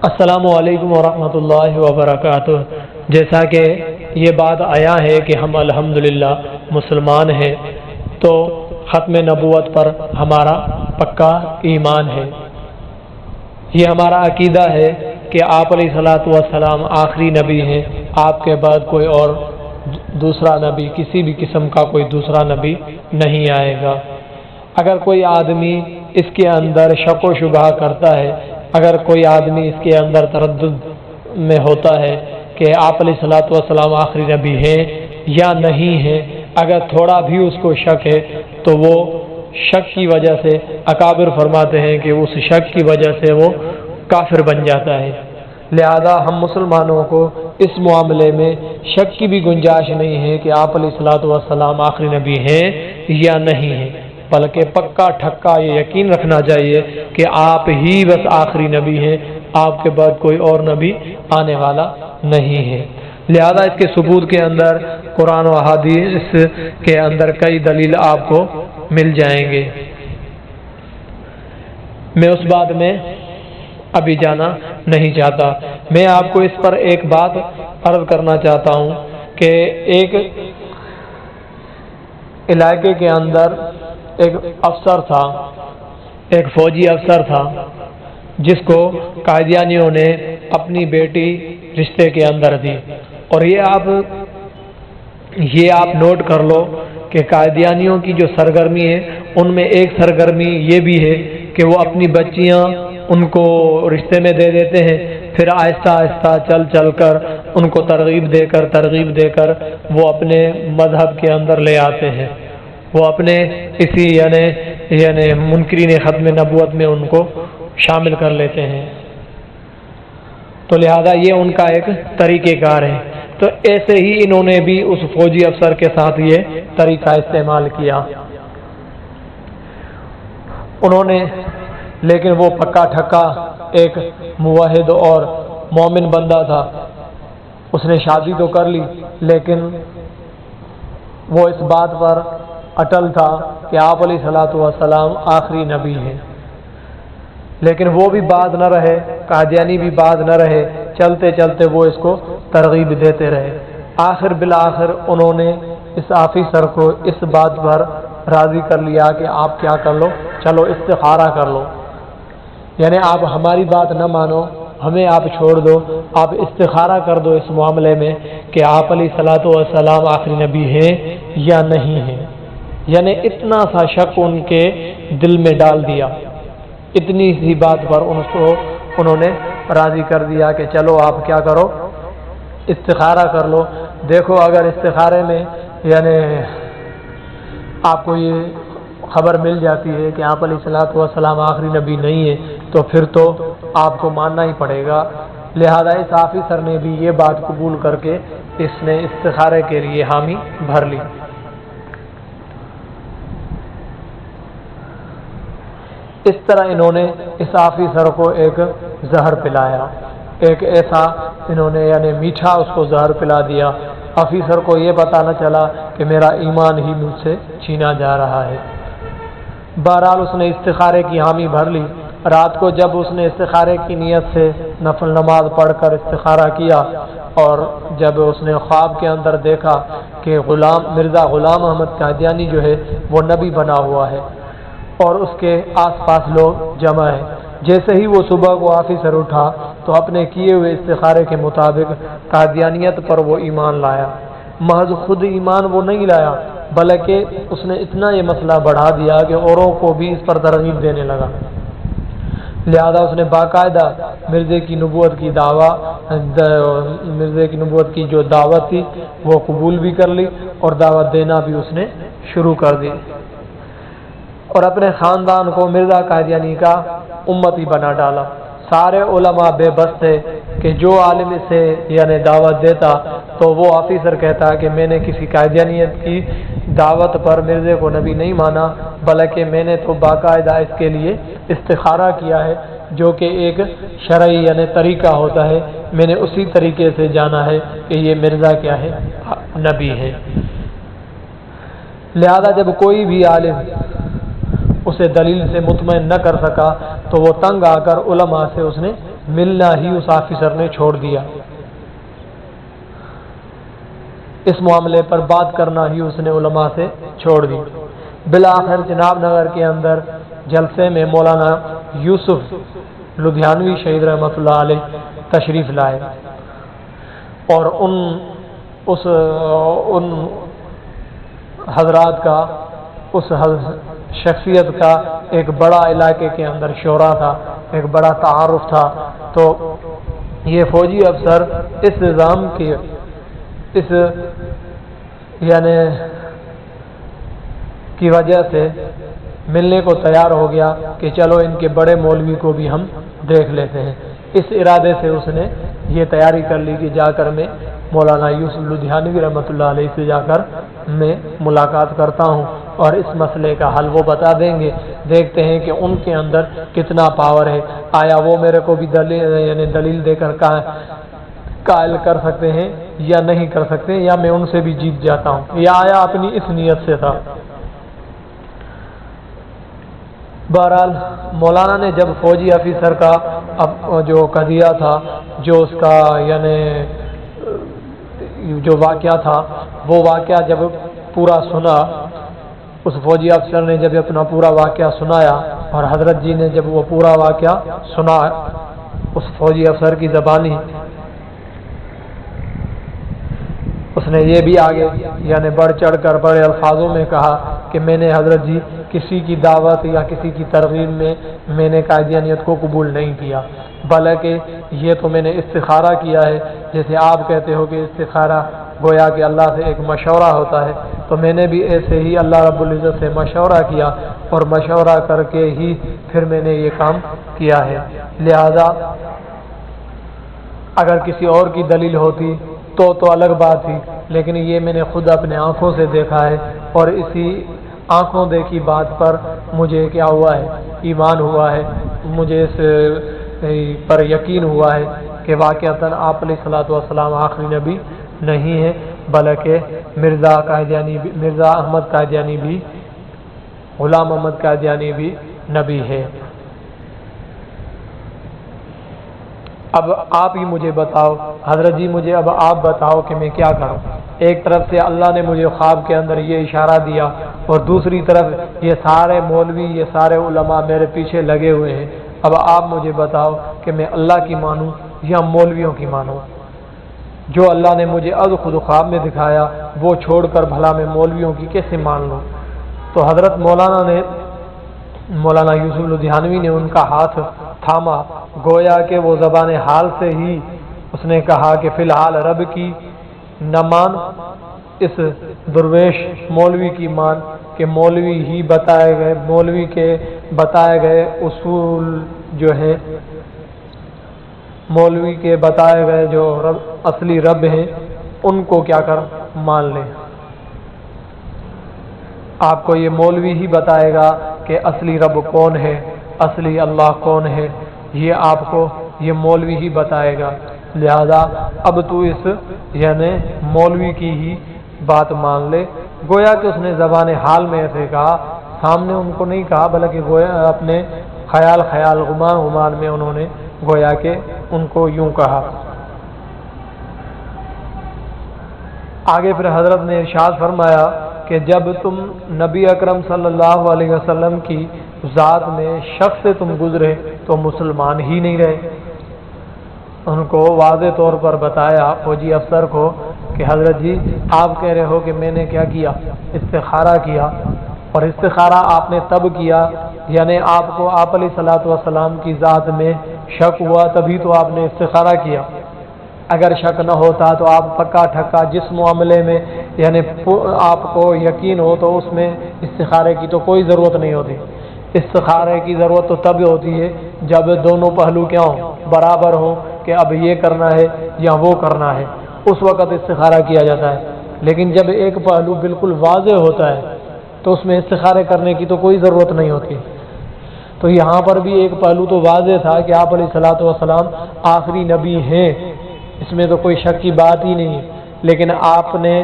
السلام علیکم ورحمۃ اللہ وبرکاتہ۔ جیسا کہ یہ بات آیا ہے کہ ہم الحمدللہ مسلمان ہیں، تو ختم نبوت پر ہمارا پکا ایمان ہے۔ یہ ہمارا عقیدہ ہے کہ آپ علیہ الصلاۃ والسلام آخری نبی ہیں، آپ کے بعد کوئی اور دوسرا نبی، کسی بھی قسم کا کوئی دوسرا نبی نہیں آئے گا۔ اگر کوئی آدمی اس کے اندر شک و شبہ کرتا ہے، اگر کوئی آدمی اس کے اندر تردد میں ہوتا ہے کہ آپ علیہ الصلاۃ والسلام آخری نبی ہیں یا نہیں ہیں، اگر تھوڑا بھی اس کو شک ہے تو وہ شک کی وجہ سے اکابر فرماتے ہیں کہ اس شک کی وجہ سے وہ کافر بن جاتا ہے۔ لہذا ہم مسلمانوں کو اس معاملے میں شک کی بھی گنجائش نہیں ہے کہ آپ علیہ الصلاۃ والسلام آخری نبی ہیں یا نہیں ہیں، بلکہ پکا ٹھکا یہ یقین رکھنا چاہیے کہ آپ ہی بس آخری نبی ہیں، آپ کے بعد کوئی اور نبی آنے والا نہیں ہے۔ لہذا اس کے ثبوت کے اندر قرآن و حدیث کے اندر کئی دلیل آپ کو مل جائیں گے۔ میں اس بات میں ابھی جانا نہیں چاہتا، میں آپ کو اس پر ایک بات عرض کرنا چاہتا ہوں کہ ایک علاقے کے اندر ایک افسر تھا، ایک فوجی افسر تھا، جس کو قادیانیوں نے اپنی بیٹی رشتے کے اندر دی۔ اور یہ آپ نوٹ کر لو کہ قادیانیوں کی جو سرگرمی ہے ان میں ایک سرگرمی یہ بھی ہے کہ وہ اپنی بچیاں ان کو رشتے میں دے دیتے ہیں، پھر آہستہ آہستہ چل کر ان کو ترغیب دے کر وہ اپنے مذہب کے اندر لے آتے ہیں، وہ اپنے اسی یعنی منکرین ختم نبوت میں ان کو شامل کر لیتے ہیں۔ تو لہذا یہ ان کا ایک طریقہ کار ہے۔ تو ایسے ہی انہوں نے بھی اس فوجی افسر کے ساتھ یہ طریقہ استعمال کیا۔ انہوں نے لیکن وہ پکا ٹھکا ایک موحد اور مومن بندہ تھا، اس نے شادی تو کر لی لیکن وہ اس بات پر اٹل تھا کہ آپ علیہ الصلاۃ والسلام آخری نبی ہیں۔ لیکن وہ بھی باز نہ رہے، قادیانی بھی باز نہ رہے، چلتے چلتے وہ اس کو ترغیب دیتے رہے۔ آخر بالآخر انہوں نے اس آفیسر کو اس بات پر راضی کر لیا کہ آپ کیا کر لو، چلو استخارہ کر لو، یعنی آپ ہماری بات نہ مانو، ہمیں آپ چھوڑ دو، آپ استخارہ کر دو اس معاملے میں کہ آپ علیہ الصلاۃ والسلام آخری نبی ہیں یا نہیں ہیں۔ یعنی اتنا سا شک ان کے دل میں ڈال دیا، اتنی سی بات پر انہوں نے راضی کر دیا کہ چلو آپ کیا کرو، استخارہ کر لو۔ دیکھو اگر استخارے میں یعنی آپ کو یہ خبر مل جاتی ہے کہ آپ علیہ الصلاۃ والسلام آخری نبی نہیں ہے تو پھر تو آپ کو ماننا ہی پڑے گا۔ لہذا اس آفیسر نے بھی یہ بات قبول کر کے اس نے استخارے کے لیے حامی بھر لی۔ اس طرح انہوں نے اس آفیسر کو ایک زہر پلایا، ایک ایسا انہوں نے یعنی میٹھا اس کو زہر پلا دیا۔ آفیسر کو یہ پتہ نہ چلا کہ میرا ایمان ہی مجھ سے چھینا جا رہا ہے۔ بہرحال اس نے استخارے کی حامی بھر لی۔ رات کو جب اس نے استخارے کی نیت سے نفل نماز پڑھ کر استخارہ کیا اور جب اس نے خواب کے اندر دیکھا کہ مرزا غلام احمد قادیانی جو ہے وہ نبی بنا ہوا ہے اور اس کے آس پاس لوگ جمع ہیں، جیسے ہی وہ صبح کو آفیسر اٹھا تو اپنے کیے ہوئے استخارے کے مطابق قادیانیت پر وہ ایمان لایا۔ محض خود ایمان وہ نہیں لایا بلکہ اس نے اتنا یہ مسئلہ بڑھا دیا کہ اوروں کو بھی اس پر ترغیب دینے لگا۔ لہذا اس نے باقاعدہ مرزے کی نبوت کی جو دعوت تھی وہ قبول بھی کر لی اور دعوت دینا بھی اس نے شروع کر دی، اور اپنے خاندان کو مرزا قادیانی کا امتی بنا ڈالا۔ سارے علماء بے بس تھے کہ جو عالم سے یعنی دعوت دیتا تو وہ آفیسر کہتا کہ میں نے کسی قادیانیت کی دعوت پر مرزے کو نبی نہیں مانا بلکہ میں نے تو باقاعدہ اس کے لیے استخارہ کیا ہے، جو کہ ایک شرعی یعنی طریقہ ہوتا ہے، میں نے اسی طریقے سے جانا ہے کہ یہ مرزا کیا ہے، نبی ہے۔ لہذا جب کوئی بھی عالم اسے دلیل سے مطمئن نہ کر سکا تو وہ تنگ آ کر علماء سے اس نے ملنا ہی اس آفیسر نے چھوڑ دیا، اس معاملے پر بات کرنا ہی اس نے علماء سے چھوڑ دی۔ بالآخر جناب نگر کے اندر جلسے میں مولانا یوسف لدھیانوی شہید رحمۃ اللہ علیہ تشریف لائے، اور ان حضرات کا، اس شخصیت کا ایک بڑا علاقے کے اندر شورا تھا، ایک بڑا تعارف تھا۔ تو یہ فوجی افسر اس نظام کے اس یعنی کی وجہ سے ملنے کو تیار ہو گیا کہ چلو ان کے بڑے مولوی کو بھی ہم دیکھ لیتے ہیں۔ اس ارادے سے اس نے یہ تیاری کر لی کہ جا کر میں مولانا یوسف لدھیانوی رحمۃ اللہ علیہ سے جا کر میں ملاقات کرتا ہوں اور اس مسئلے کا حل وہ بتا دیں گے، دیکھتے ہیں کہ ان کے اندر کتنا پاور ہے، آیا وہ میرے کو بھی دلیل دے کر قائل کر سکتے ہیں یا نہیں کر سکتے، یا میں ان سے بھی جیت جاتا ہوں، یا آیا اپنی اس نیت سے تھا۔ بہرحال مولانا نے جب فوجی آفیسر کا جو قضیہ تھا، جو اس کا یعنی جو واقعہ تھا، وہ واقعہ جب پورا سنا، اس فوجی افسر نے جب اپنا پورا واقعہ سنایا، اور حضرت جی نے جب وہ پورا واقعہ سنا اس فوجی افسر کی زبانی، اس نے یہ بھی آگے یعنی بڑھ چڑھ کر بڑے الفاظوں میں کہا کہ میں نے حضرت جی کسی کی دعوت یا کسی کی ترغیب میں نے قادیانیت کو قبول نہیں کیا، بلکہ یہ تو میں نے استخارہ کیا ہے، جیسے آپ کہتے ہو کہ استخارہ گویا کہ اللہ سے ایک مشورہ ہوتا ہے، تو میں نے بھی ایسے ہی اللہ رب العزت سے مشورہ کیا، اور مشورہ کر کے ہی پھر میں نے یہ کام کیا ہے۔ لہذا اگر کسی اور کی دلیل ہوتی تو الگ بات تھی، لیکن یہ میں نے خود اپنے آنکھوں سے دیکھا ہے، اور اسی آنکھوں دیکھی بات پر مجھے کیا ہوا ہے، ایمان ہوا ہے، مجھے اس پر یقین ہوا ہے کہ واقعتاً آپ علیہ الصلوۃ والسلام آخری نبی نہیں ہے، بلکہ مرزا احمد قادیانی بھی، غلام احمد قادیانی بھی نبی ہے۔ اب آپ ہی مجھے بتاؤ حضرت جی، مجھے اب آپ بتاؤ کہ میں کیا کروں۔ ایک طرف سے اللہ نے مجھے خواب کے اندر یہ اشارہ دیا، اور دوسری طرف یہ سارے مولوی، یہ سارے علماء میرے پیچھے لگے ہوئے ہیں۔ اب آپ مجھے بتاؤ کہ میں اللہ کی مانوں یا مولویوں کی مانوں؟ جو اللہ نے مجھے از خود خواب میں دکھایا وہ چھوڑ کر بھلا میں مولویوں کی کیسے مان لوں؟ تو حضرت مولانا یوسف لدھیانوی نے ان کا ہاتھ تھاما، گویا کہ وہ زبان حال سے ہی اس نے کہا کہ فی الحال رب کی نہ مان، اس درویش مولوی کی مان، کہ مولوی کے بتائے گئے اصول جو ہیں، مولوی کے بتائے گئے جو اصلی رب ہیں ان کو کیا کر مان لیں۔ آپ کو یہ مولوی ہی بتائے گا کہ اصلی رب کون ہے، اصلی اللہ کون ہے، یہ آپ کو یہ مولوی ہی بتائے گا۔ لہذا اب تو اس یعنی مولوی کی ہی بات مان لے۔ گویا کہ اس نے زبان حال میں ایسے کہا، سامنے ان کو نہیں کہا، بلکہ گویا اپنے خیال گمان میں انہوں نے گویا کہ ان کو یوں کہا۔ آگے پھر حضرت نے ارشاد فرمایا کہ جب تم نبی اکرم صلی اللہ علیہ وسلم کی ذات میں شخص سے تم گزرے تو مسلمان ہی نہیں رہے۔ ان کو واضح طور پر بتایا فوجی افسر کو کہ حضرت جی آپ کہہ رہے ہو کہ میں نے کیا کیا، استخارہ کیا، اور استخارہ آپ نے تب کیا یعنی آپ کو آپ علیہ الصلوۃ والسلام کی ذات میں شک ہوا تبھی تو آپ نے استخارہ کیا۔ اگر شک نہ ہوتا تو آپ پکا ٹھکا جس معاملے میں یعنی آپ کو یقین ہو تو اس میں استخارے کی تو کوئی ضرورت نہیں ہوتی۔ استخارے کی ضرورت تو تب ہوتی ہے جب دونوں پہلو کیا ہوں، برابر ہوں، کہ اب یہ کرنا ہے یا وہ کرنا ہے، اس وقت استخارہ کیا جاتا ہے۔ لیکن جب ایک پہلو بالکل واضح ہوتا ہے تو اس میں استخارے کرنے کی تو کوئی ضرورت نہیں ہوتی۔ تو یہاں پر بھی ایک پہلو تو واضح تھا کہ آپ علیہ الصلوۃ والسلام آخری نبی ہیں، اس میں تو کوئی شک کی بات ہی نہیں، لیکن آپ نے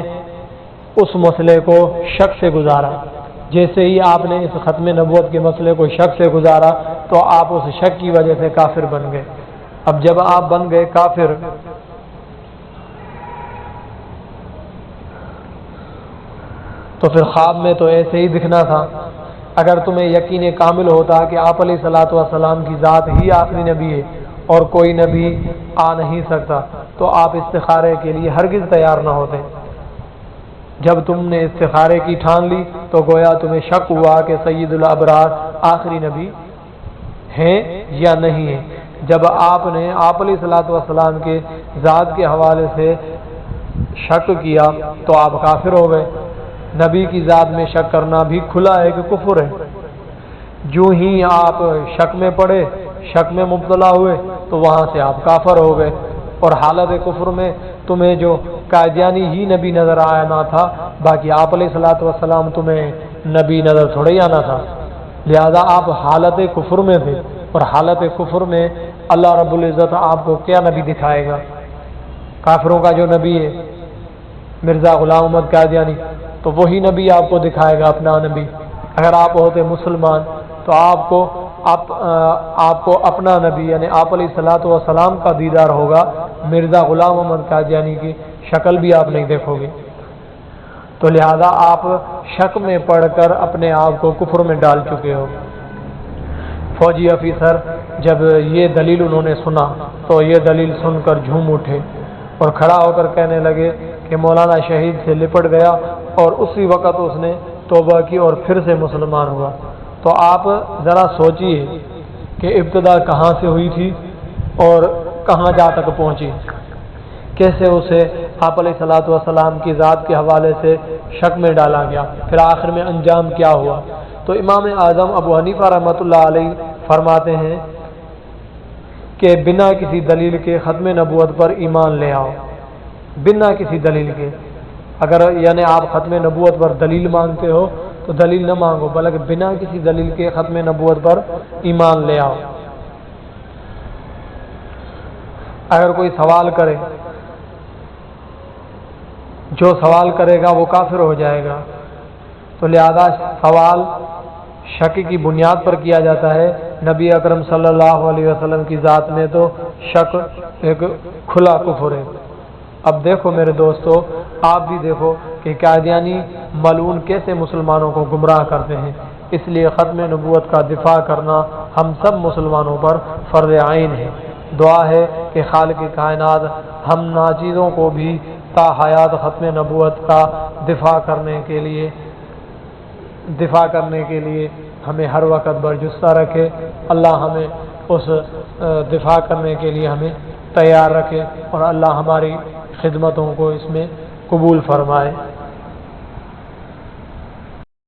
اس مسئلے کو شک سے گزارا۔ جیسے ہی آپ نے اس ختم نبوت کے مسئلے کو شک سے گزارا تو آپ اس شک کی وجہ سے کافر بن گئے۔ اب جب آپ بن گئے کافر تو پھر خواب میں تو ایسے ہی دکھنا تھا۔ اگر تمہیں یقین کامل ہوتا کہ آپ علیہ الصلوۃ والسلام کی ذات ہی آخری نبی ہے اور کوئی نبی آ نہیں سکتا تو آپ استخارے کے لیے ہرگز تیار نہ ہوتے۔ جب تم نے استخارے کی ٹھان لی تو گویا تمہیں شک ہوا کہ سید الابرار آخری نبی ہیں یا نہیں ہیں۔ جب آپ نے آپ علیہ الصلوۃ والسلام کے ذات کے حوالے سے شک کیا تو آپ کافر ہو گئے۔ نبی کی ذات میں شک کرنا بھی کھلا ہے کہ کفر ہے۔ جو ہی آپ شک میں پڑے، شک میں مبتلا ہوئے تو وہاں سے آپ کافر ہو گئے، اور حالت کفر میں تمہیں جو قادیانی ہی نبی نظر آنا تھا، باقی آپ علیہ الصلوۃ والسلام تمہیں نبی نظر تھوڑے ہی آنا تھا۔ لہذا آپ حالت کفر میں تھے، اور حالت کفر میں اللہ رب العزت آپ کو کیا نبی دکھائے گا؟ کافروں کا جو نبی ہے مرزا غلام احمد قادیانی، تو وہی نبی آپ کو دکھائے گا اپنا نبی۔ اگر آپ ہوتے مسلمان تو آپ کو اپنا نبی یعنی آپ علیہ الصلوۃ والسلام کا دیدار ہوگا، مرزا غلام احمد قادیانی کی شکل بھی آپ نہیں دیکھو گے۔ تو لہذا آپ شک میں پڑ کر اپنے آپ کو کفر میں ڈال چکے ہو۔ فوجی افیسر جب یہ دلیل انہوں نے سنا تو یہ دلیل سن کر جھوم اٹھے اور کھڑا ہو کر کہنے لگے کہ مولانا شہید سے لپٹ گیا، اور اسی وقت اس نے توبہ کی اور پھر سے مسلمان ہوا۔ تو آپ ذرا سوچئے کہ ابتدا کہاں سے ہوئی تھی اور کہاں جا تک پہنچی، کیسے اسے آپ علیہ الصلوۃ والسلام کی ذات کے حوالے سے شک میں ڈالا گیا، پھر آخر میں انجام کیا ہوا۔ تو امام اعظم ابو حنیفہ رحمۃ اللہ علیہ فرماتے ہیں کہ بنا کسی دلیل کے ختم نبوت پر ایمان لے آؤ، بنا کسی دلیل کے۔ اگر یعنی آپ ختم نبوت پر دلیل مانگتے ہو تو دلیل نہ مانگو، بلکہ بنا کسی دلیل کے ختم نبوت پر ایمان لے آؤ۔ اگر کوئی سوال کرے، جو سوال کرے گا وہ کافر ہو جائے گا، تو لہذا سوال شک کی بنیاد پر کیا جاتا ہے۔ نبی اکرم صلی اللہ علیہ وسلم کی ذات میں تو شک ایک کھلا کفر ہے۔ اب دیکھو میرے دوستو، آپ بھی دیکھو کہ قادیانی ملعون کیسے مسلمانوں کو گمراہ کرتے ہیں۔ اس لیے ختم نبوت کا دفاع کرنا ہم سب مسلمانوں پر فرض عین ہے۔ دعا ہے کہ خالق کائنات ہم ناچیزوں کو بھی تا حیات ختم نبوت کا دفاع کرنے کے لیے ہمیں ہر وقت برجستہ رکھے۔ اللہ ہمیں اس دفاع کرنے کے لیے ہمیں تیار رکھے، اور اللہ ہماری خدمتوں کو اس میں قبول فرمائے۔